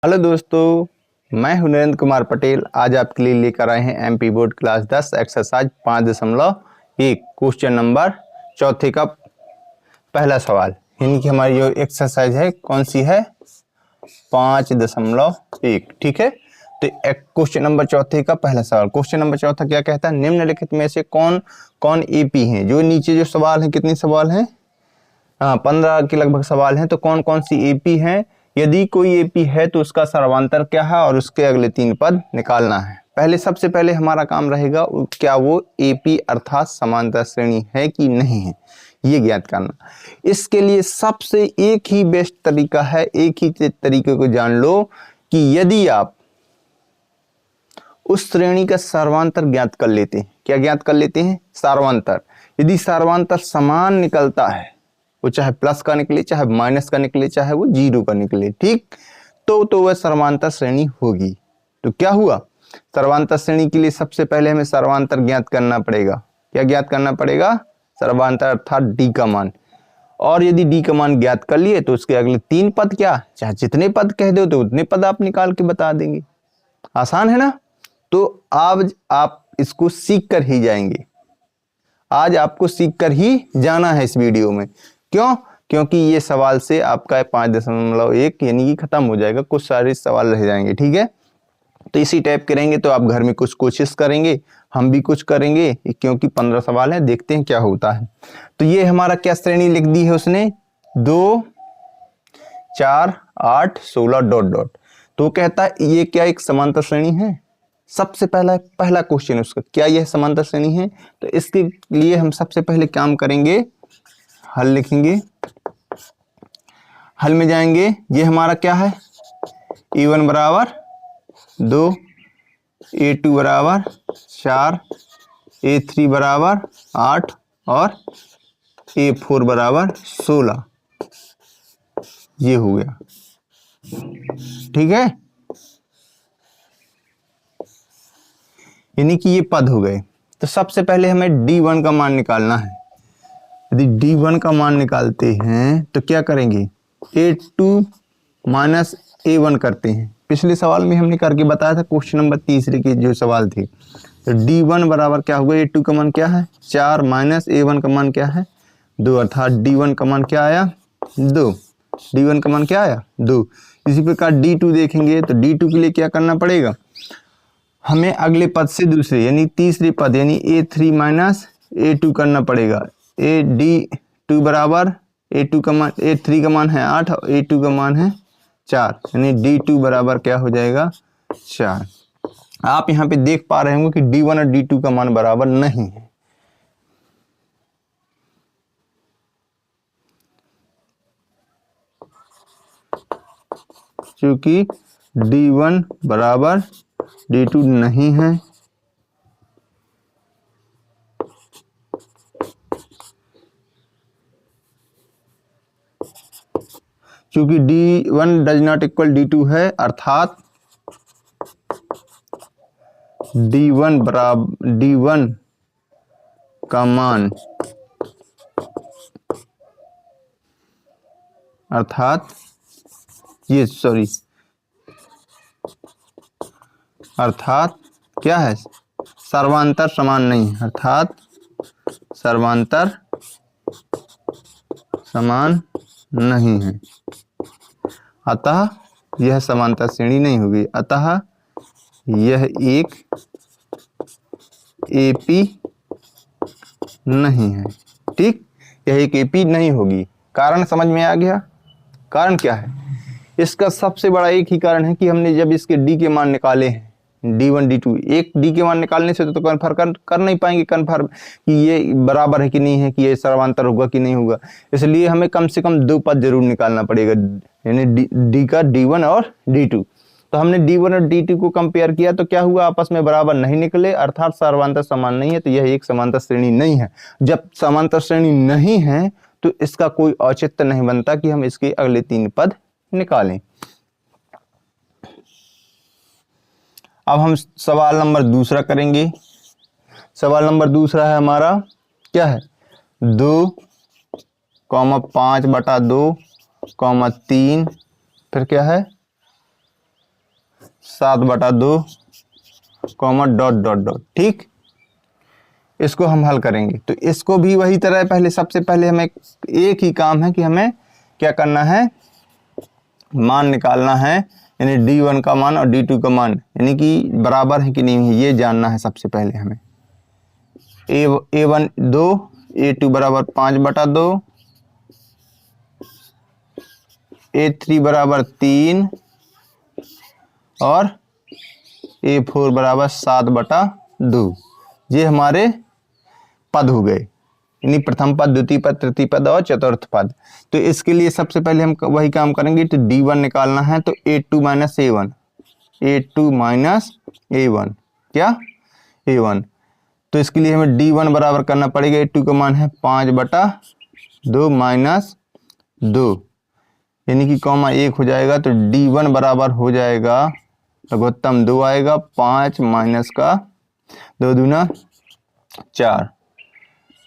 Hello दोस्तों, मैं हूं नरेंद्र कुमार पटेल। आज आपके लिए लेकर आए हैं MP board class 10 exercise 5.1 question number चौथे का पहला सवाल। यानी कि हमारी जो एक्सरसाइज है कौन सी है, 5.1। ठीक है, तो क्वेश्चन नंबर चौथे का पहला सवाल। क्वेश्चन नंबर चौथा क्या कहता है, निम्नलिखित में से कौन कौन एपी हैं। जो नीचे जो सवाल है, कितने सवाल हैं, 15 के लगभग सवाल हैं। तो कौन कौन सी एपी हैं, यदि कोई एपी है तो उसका सर्वांतर क्या है और उसके अगले 3 पद निकालना है। सबसे पहले हमारा काम रहेगा क्या वो एपी अर्थात समांतर श्रेणी है कि नहीं है, ये ज्ञात करना। इसके लिए सबसे एक ही बेस्ट तरीका है, एक ही तरीके को जान लो कि यदि आप उस श्रेणी का सर्वांतर ज्ञात कर लेते हैं। क्या ज्ञात कर लेते हैं? सर्वांतर। यदि सर्वांतर समान निकलता है, वो चाहे प्लस का निकले, चाहे माइनस का निकले, चाहे वो 0 का निकले, ठीक, तो वह सर्वांतर श्रेणी होगी। तो क्या हुआ, सर्वांतर श्रेणी के लिए सबसे पहले हमें सर्वांतर ज्ञात करना पड़ेगा। क्या ज्ञात करना पड़ेगा? सर्वांतर अर्थात डी का मान। और यदि डी का मान ज्ञात कर लिए तो उसके अगले 3 पद, क्या चाहे जितने पद कह दो तो उतने पद आप निकाल के बता देंगे। आसान है ना? तो आज आप इसको सीख कर ही जाएंगे। आज आपको सीख कर ही जाना है इस वीडियो में। क्यों? क्योंकि ये सवाल से आपका 5.1 यानी कि खत्म हो जाएगा, कुछ सारे सवाल रह जाएंगे। ठीक है, तो इसी टाइप करेंगे तो आप घर में कुछ कोशिश करेंगे, हम भी कुछ करेंगे, क्योंकि 15 सवाल है, देखते हैं क्या होता है। तो ये हमारा क्या श्रेणी लिख दी है उसने, 2, 4, 8, 16 डॉट डॉट। तो कहता है ये क्या एक समांतर श्रेणी है। सबसे पहला क्वेश्चन उसका, क्या यह समांतर श्रेणी है। तो इसके लिए हम सबसे पहले काम करेंगे, हल लिखेंगे। हल में जाएंगे, ये हमारा क्या है, A1 बराबर 2, A2 बराबर 4, A3 बराबर 8 और A4 बराबर 16। ये हो गया, ठीक है, यानी कि ये पद हो गए। तो सबसे पहले हमें D1 का मान निकालना है। यदि D1 का मान निकालते हैं तो क्या करेंगे, A2 माइनस A1 करते हैं। पिछले सवाल में हमने करके बताया था, क्वेश्चन नंबर तीसरे के जो सवाल थे। तो D1 बराबर क्या हुआ, A2 का मान क्या है 4 माइनस A1 का मान क्या है 2, अर्थात D1 का मान क्या आया 2। D1 का मान क्या आया 2। इसी प्रकार D2 देखेंगे तो D2 के लिए क्या करना पड़ेगा, हमें अगले पद से दूसरे यानी तीसरे पद यानी A3 माइनस A2 करना पड़ेगा। D2 बराबर A2 का मान, A3 का मान है 8 और A2 का मान है 4, यानी D2 बराबर क्या हो जाएगा 4। आप यहाँ पे देख पा रहे होंगे कि D1 और D2 का मान बराबर नहीं है। क्योंकि D1 बराबर D2 नहीं है, क्योंकि D1 does not equal D2 है, अर्थात D1 बराबर D1 का मान, अर्थात ये सॉरी अर्थात क्या है, सर्वांतर समान नहीं है, अर्थात सर्वांतर समान नहीं है। अतः यह समांतर श्रेणी नहीं होगी, अतः यह एक एपी नहीं है। ठीक, यह एक एपी नहीं होगी। कारण समझ में आ गया? कारण क्या है इसका, सबसे बड़ा एक ही कारण है कि हमने जब इसके डी के मान निकाले हैं, D1 D2, एक डी के मान निकालने से तो कन्फर्म कर नहीं पाएंगे कन्फर्म कि ये बराबर है कि नहीं है, कि ये सर्वांतर होगा कि नहीं होगा। इसलिए हमें कम से कम 2 पद जरूर निकालना पड़ेगा, यानी डी का D1 और D2। तो हमने D1 और D2 को कंपेयर किया तो क्या हुआ, आपस में बराबर नहीं निकले, अर्थात सर्वांतर समान नहीं है। तो यह एक समांतर श्रेणी नहीं है। जब समांतर श्रेणी नहीं है तो इसका कोई औचित्य नहीं बनता कि हम इसके अगले 3 पद निकालें। अब हम सवाल नंबर दूसरा करेंगे। सवाल नंबर दूसरा है हमारा, क्या है 2,5/2, 3, फिर क्या है 7/2 कॉमा डॉट डॉट डॉट। ठीक, इसको हम हल करेंगे तो इसको भी वही तरह पहले सबसे पहले हमें एक ही काम है कि हमें क्या करना है, मान निकालना है, यानी D1 का मान और D2 का मान यानी कि बराबर है कि नहीं है ये जानना है। सबसे पहले हमें A1 2, A2 बराबर 5/2, A3 बराबर 3 और A4 बराबर 7/2। ये हमारे पद हो गए, यानी प्रथम पद, द्वितीय पद, तृतीय पद और चतुर्थ पद। तो इसके लिए सबसे पहले हम वही काम करेंगे। तो D1 निकालना है तो A2 minus A1, A2 minus A1 क्या A1। तो इसके लिए हमें D1 बराबर करना पड़ेगा, A2 का मान है 5/2 माइनस 2 यानी कि कॉमा 1 हो जाएगा। तो D1 बराबर हो जाएगा, लघुत्तम 2 आएगा, 5 माइनस का 2 दूना 4।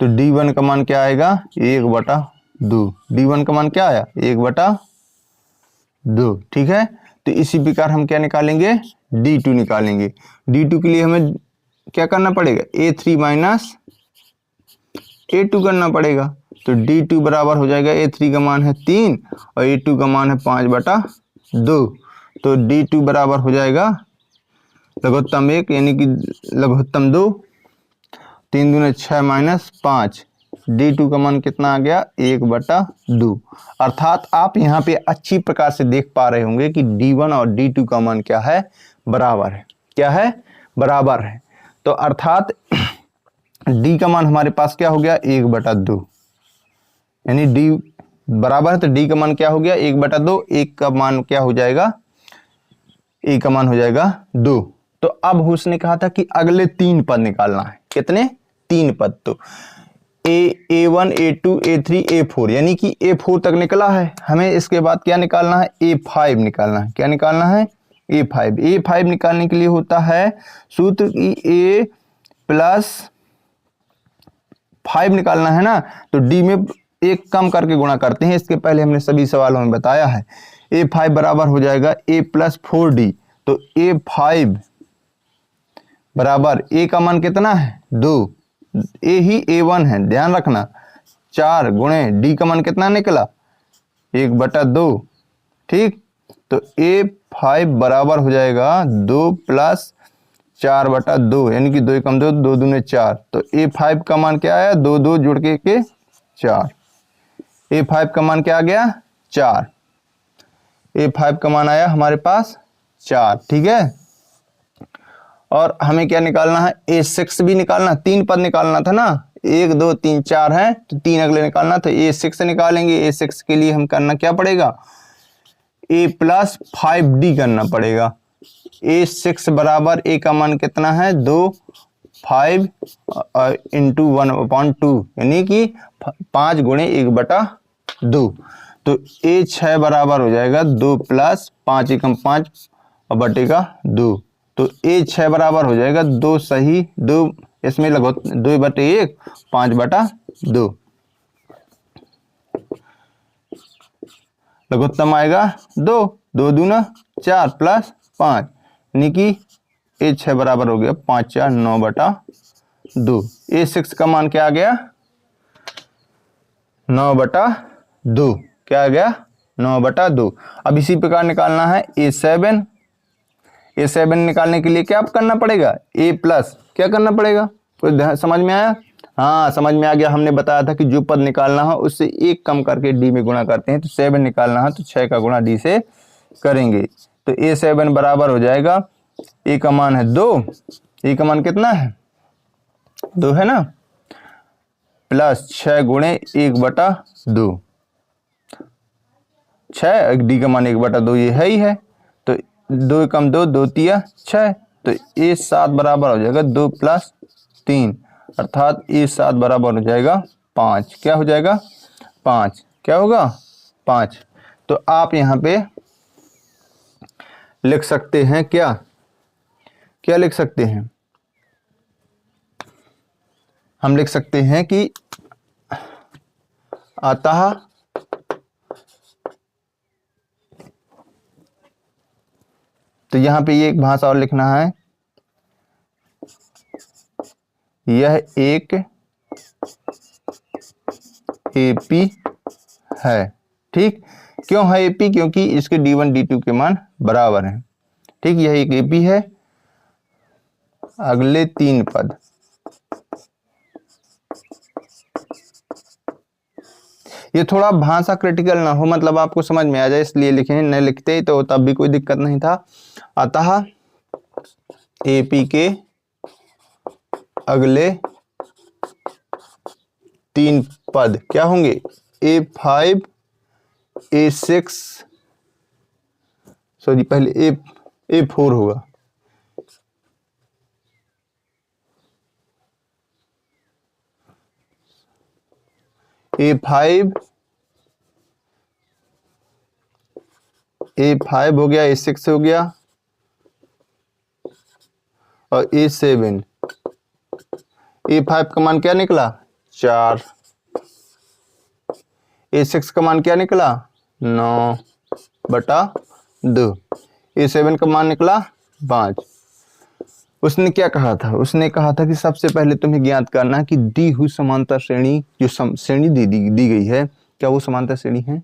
तो D1 का मान क्या आएगा 1/2। D1 का मान क्या आया 1/2। ठीक है, तो इसी प्रकार हम क्या निकालेंगे D2 निकालेंगे। D2 के लिए हमें क्या करना पड़ेगा A3 माइनस A2 करना पड़ेगा। तो D2 बराबर हो जाएगा, A3 का मान है 3 और A2 का मान है 5/2। तो D2 बराबर हो जाएगा लघुत्तम 1 यानी कि लघुत्तम 2, 3 दूने 6 माइनस 5। D2 का मान कितना आ गया 1/2। अर्थात आप यहाँ पे अच्छी प्रकार से देख पा रहे होंगे कि D1 और D2 का मान क्या है, बराबर है। क्या है, बराबर है। तो अर्थात D का मान हमारे पास क्या हो गया 1/2, यानी D बराबर है तो D का मान क्या हो गया 1/2। एक का मान क्या हो जाएगा, A का मान हो जाएगा 2। तो अब उसने कहा था कि अगले 3 पद निकालना है। कितने 3 पद। तो A1 A2 A3 A4 यानी कि A4 तक निकला है। हमें इसके बाद क्या निकालना है A5 निकालना है। क्या निकालना है A5 निकालने के लिए होता है सूत्र की A प्लस 5 निकालना है ना, तो D में एक कम करके गुणा करते हैं। इसके पहले हमने सभी सवालों में बताया है। A5 बराबर हो जाएगा A प्लस 4D। तो A5 बराबर A का मान कितना है 2, A ही A1 है ध्यान रखना, 4 गुणे D का मान कितना निकला 1/2। ठीक, तो A5 बराबर हो जाएगा 2 प्लस 4/2 यानी कि 2 कम 2, 2 दूने 4। तो A5 का मान क्या आया 2 2 जुड़ के 4। A5 का मान क्या आ गया 4। A5 का मान आया हमारे पास 4। ठीक है, और हमें क्या निकालना है A6 भी निकालना। 3 पद निकालना था ना, 1 2 3 4 है तो 3 अगले निकालना। तो A6 निकालेंगे। A6 के लिए हम करना क्या पड़ेगा A प्लस 5D करना पड़ेगा। A6 बराबर A का मान कितना है 2, 5 इंटू 1/2 यानी कि 5 गुणे 1/2। तो A6 बराबर हो जाएगा 2 प्लस 5 एकम 5 और बटे का 2। तो A6 बराबर हो जाएगा 2 सही 2, इसमें लगो 2/1 5/2। लघुत्तम आएगा 2, 2 दूना 4 प्लस 5 यानी कि A6 बराबर हो गया 5 4 9/2। A6 का मान क्या आ गया 9/2। क्या आ गया 9/2। अब इसी प्रकार निकालना है A7। A7 निकालने के लिए क्या करना पड़ेगा A प्लस क्या करना पड़ेगा, कुछ समझ में आया। हाँ समझ में आ गया। हमने बताया था कि जो पद निकालना है उससे एक कम करके D में गुणा करते हैं। तो 7 निकालना है तो 6 का गुणा D से करेंगे। तो A7 बराबर हो जाएगा A का मान है 2, A का मान कितना है 2 है ना, प्लस 6 गुणे 1/2। 6 D का मान 1/2 ये है ही है। तो 2 कम 2 2 तिया 6। तो A7 बराबर हो जाएगा 2 प्लस 3 अर्थात A7 बराबर हो जाएगा 5। क्या हो जाएगा 5। क्या होगा 5। तो आप यहाँ पे लिख सकते हैं क्या, क्या लिख सकते हैं, हम लिख सकते हैं कि अतः तो यहाँ पे ये एक भाषा और लिखना है, यह एक एपी है। ठीक, क्यों है एपी? क्योंकि इसके D1 D2 के मान बराबर हैं। ठीक, यह एक एपी है। अगले 3 पद, ये थोड़ा भाषा क्रिटिकल ना हो, मतलब आपको समझ में आ जाए इसलिए लिखे हैं, न लिखते तो तब भी कोई दिक्कत नहीं था। अतः एपी के अगले 3 पद क्या होंगे? A5 A6, सॉरी पहले A4 होगा। A5 हो गया, A6 हो गया, और A7। A5 का मान क्या निकला? 4। A6 का मान क्या निकला? 9/2। A7 का मान निकला 5। उसने क्या कहा था? उसने कहा था कि सबसे पहले तुम्हें ज्ञात करना है कि दी हुई समांतर श्रेणी, जो श्रेणी दी गई है, क्या वो समांतर श्रेणी है?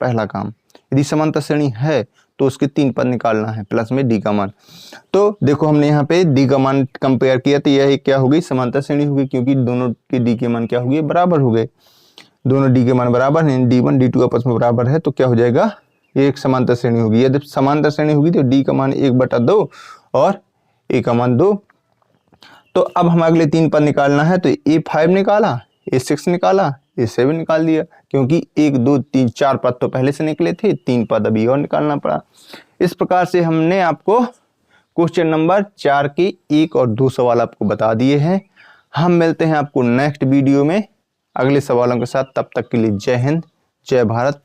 पहला काम, यदि समांतर श्रेणी है तो उसके 3 पद निकालना है, प्लस में डी का मान। तो देखो हमने यहाँ पे डी का मान कंपेयर किया, तो यह क्या हो गई? समांतर श्रेणी हो गई, क्योंकि दोनों के डी के मान क्या हो गए? बराबर हो गए। दोनों डी के मान बराबर हैं, D1 D2 आपस में बराबर है, तो क्या हो जाएगा? ये एक समांतर श्रेणी होगी। यदि समांतर श्रेणी होगी तो डी का मान 1/2 और ए का मान 2। तो अब हम अगले 3 पद निकालना है, तो A5 निकाला, A6 निकाला, A7 निकाल दिया, क्योंकि 1 2 3 4 पद तो पहले से निकले थे, 3 पद अभी और निकालना पड़ा। इस प्रकार से हमने आपको क्वेश्चन नंबर 4 के 1 और 2 सवाल आपको बता दिए हैं। हम मिलते हैं आपको नेक्स्ट वीडियो में अगले सवालों के साथ। तब तक के लिए जय हिंद, जय भारत।